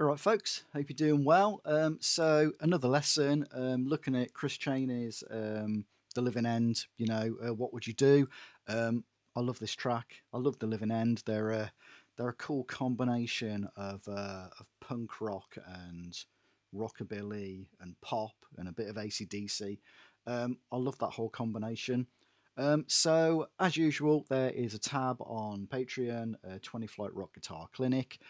All right, folks, hope you're doing well. So another lesson, looking at Chris Cheney's The Living End, what would you do? I love this track. I love The Living End. They're a cool combination of punk rock and rockabilly and pop and a bit of AC/DC. I love that whole combination. So, as usual, there is a tab on Patreon, 20 Flight Rock Guitar Clinic.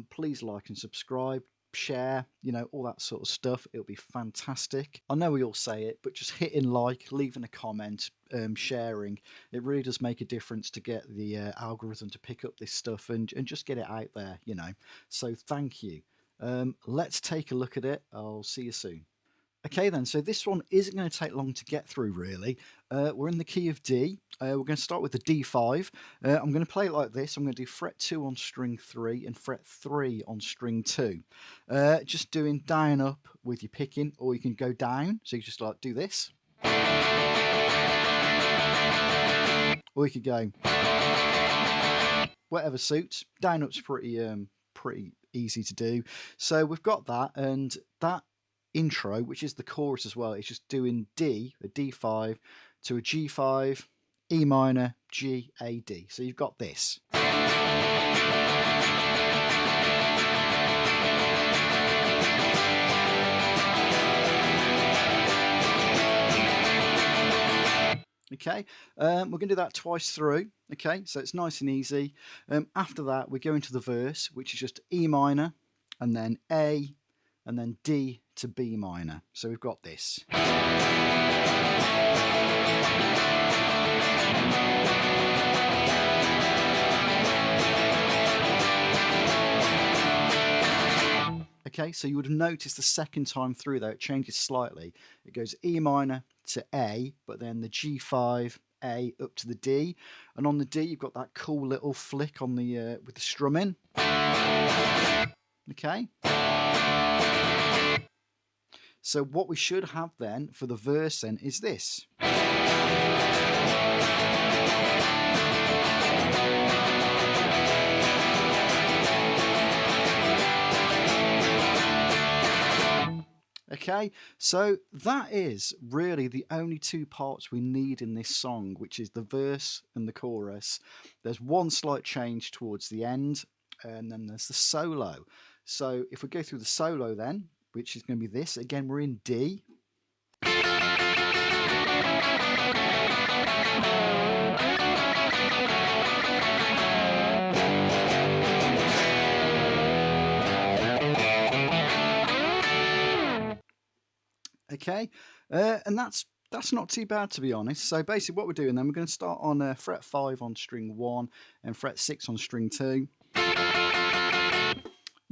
Please like and subscribe, share, all that sort of stuff. It'll be fantastic. I know we all say it, but just hitting like, leaving a comment, sharing, it really does make a difference to get the algorithm to pick up this stuff and just get it out there, So, thank you. Let's take a look at it. I'll see you soon. Okay then, so this one isn't going to take long to get through really. We're in the key of D. We're going to start with the D5. I'm going to play it like this. I'm going to do fret 2 on string 3 and fret 3 on string 2. Just doing down up with your picking, or you can go down. So you just like do this. Or you could go whatever suits. Down up's pretty easy to do. So we've got that, and that intro, which is the chorus as well, it's just doing D, a D5 to a G5, E minor, G, A, D. So you've got this. Okay, we're going to do that twice through. Okay, so it's nice and easy. After that, we go into the verse, which is just E minor, and then A, and then D to B minor. So we've got this. Okay, so you would have noticed the second time through though, it changes slightly. It goes E minor to A, but then the G5, A up to the D. And on the D, you've got that cool little flick on the with the strumming. Okay. So what we should have then for the verse then is this. Okay, so that is really the only two parts we need in this song, which is the verse and the chorus. There's one slight change towards the end, and then there's the solo. So if we go through the solo then, which is going to be this, again we're in D. Okay, and that's not too bad, to be honest. So basically what we're doing then, we're going to start on fret 5 on string 1 and fret 6 on string 2.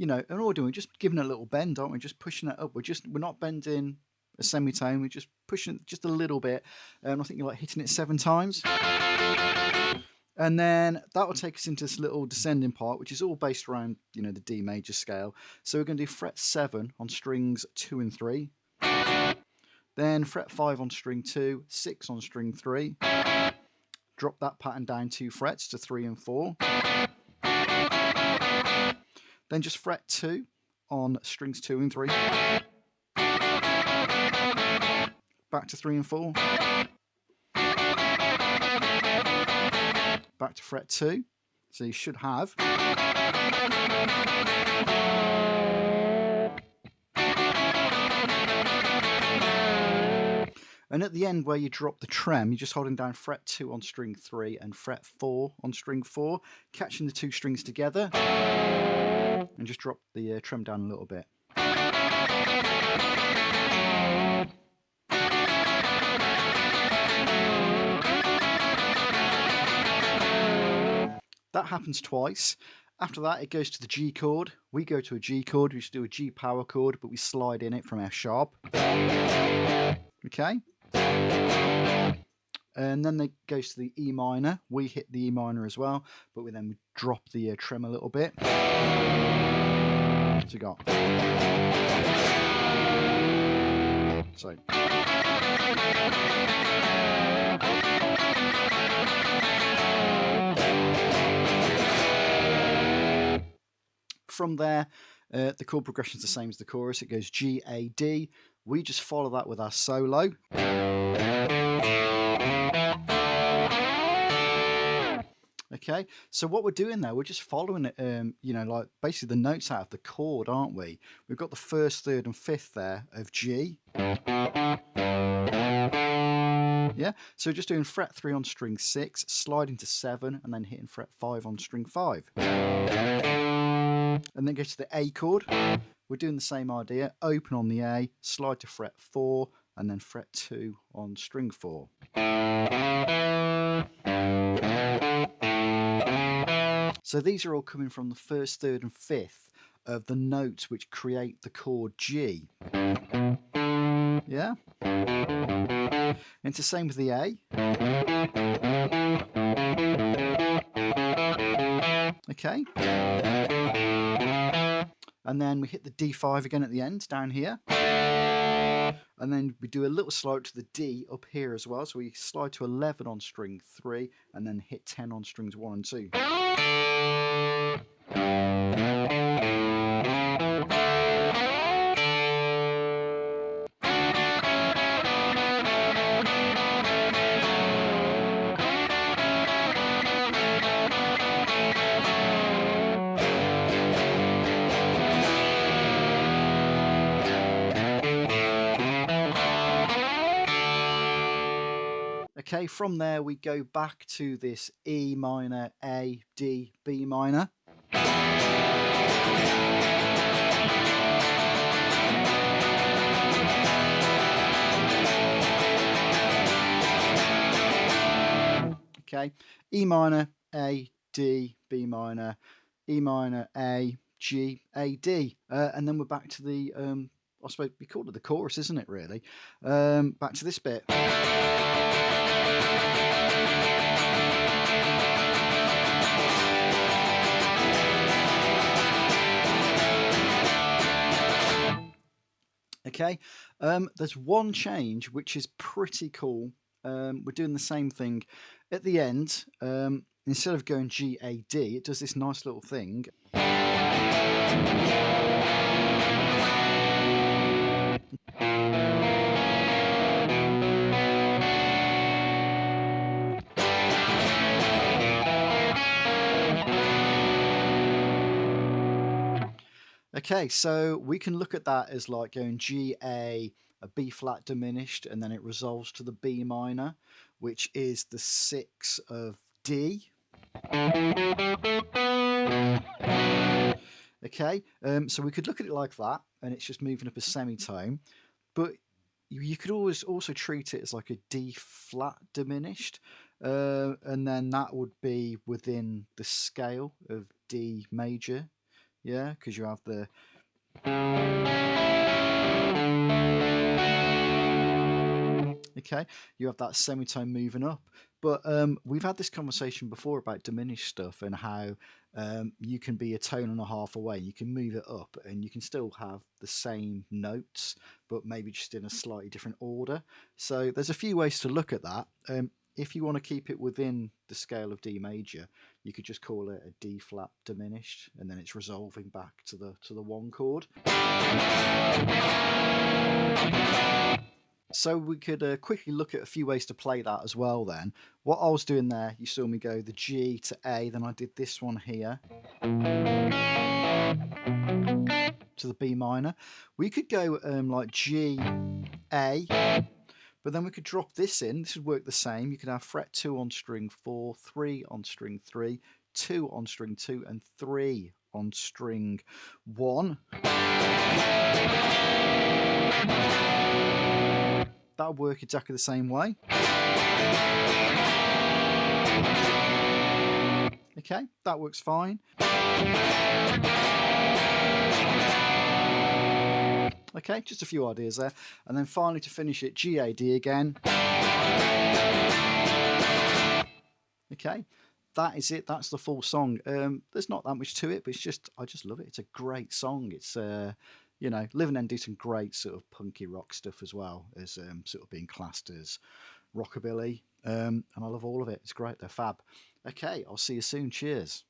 And all we're doing, we're just giving it a little bend, aren't we? Just pushing it up. We're not bending a semitone, we're just pushing it just a little bit. I think you're like hitting it 7 times. And then that will take us into this little descending part, which is all based around, the D major scale. So we're going to do fret 7 on strings 2 and 3. Then fret 5 on string 2, 6 on string 3. Drop that pattern down 2 frets to 3 and 4. Then just fret 2 on strings 2 and 3. Back to 3 and 4. Back to fret 2. So you should have. And at the end where you drop the trem, you're just holding down fret 2 on string 3 and fret 4 on string 4, catching the 2 strings together, and just drop the trem down a little bit. That happens twice. After that, it goes to the G chord. We go to a G chord. We just do a G power chord, but we slide in it from F sharp. Okay. And then it goes to the E minor. We hit the E minor as well, but we drop the trem a little bit. So we got. So. From there, The chord progression is the same as the chorus. It goes G, A, D. We just follow that with our solo. Okay, so what we're doing there, we're just following it, you know, like basically the notes out of the chord, aren't we? We've got the first, third, and fifth there of G. Yeah, so just doing fret 3 on string 6, sliding to 7, and then hitting fret 5 on string 5. And then go to the A chord. We're doing the same idea, open on the A, slide to fret 4, and then fret 2 on string 4. So these are all coming from the first, third, and fifth of the notes which create the chord G. Yeah? And it's the same with the A. Okay. And then we hit the D5 again at the end, down here. And then we do a little slide to the D up here as well. So we slide to 11 on string 3 and then hit 10 on strings 1 and 2. Okay, from there we go back to this E minor, A, D, B minor. Okay, E minor, A, D, B minor, E minor, A, G, A, D. And then we're back to the, I suppose we call it the chorus, isn't it, really? Back to this bit. Okay, there's one change which is pretty cool. We're doing the same thing at the end. Instead of going G, A, D, it does this nice little thing. Okay, so we can look at that as like going G, A B flat diminished, and then it resolves to the B minor, which is the 6 of D. Okay, so we could look at it like that, and it's just moving up a semitone, but you could always also treat it as like a D flat diminished, and then that would be within the scale of D major. Yeah, because you have the okay, you have that semitone moving up. But we've had this conversation before about diminished stuff and how you can be a tone and a half away. You can move it up and you can still have the same notes, but maybe just in a slightly different order. So there's a few ways to look at that. If you want to keep it within the scale of D major, you could just call it a D flat diminished, and then it's resolving back to the 1 chord. So we could quickly look at a few ways to play that as well then. What I was doing there, you saw me go the G to A, then I did this one here to the B minor. We could go like G, A, but then we could drop this in. This would work the same. You could have fret 2 on string 4, 3 on string 3, 2 on string 2, and 3 on string 1. That'll work exactly the same way. Okay, that works fine. Okay, just a few ideas there. And then finally to finish it, GAD again. Okay, that is it. That's the full song. There's not that much to it, but I just love it. It's a great song. It's you know, Living End do some great sort of punky rock stuff as well as sort of being classed as rockabilly. And I love all of it. It's great. They're fab. Okay, I'll see you soon. Cheers.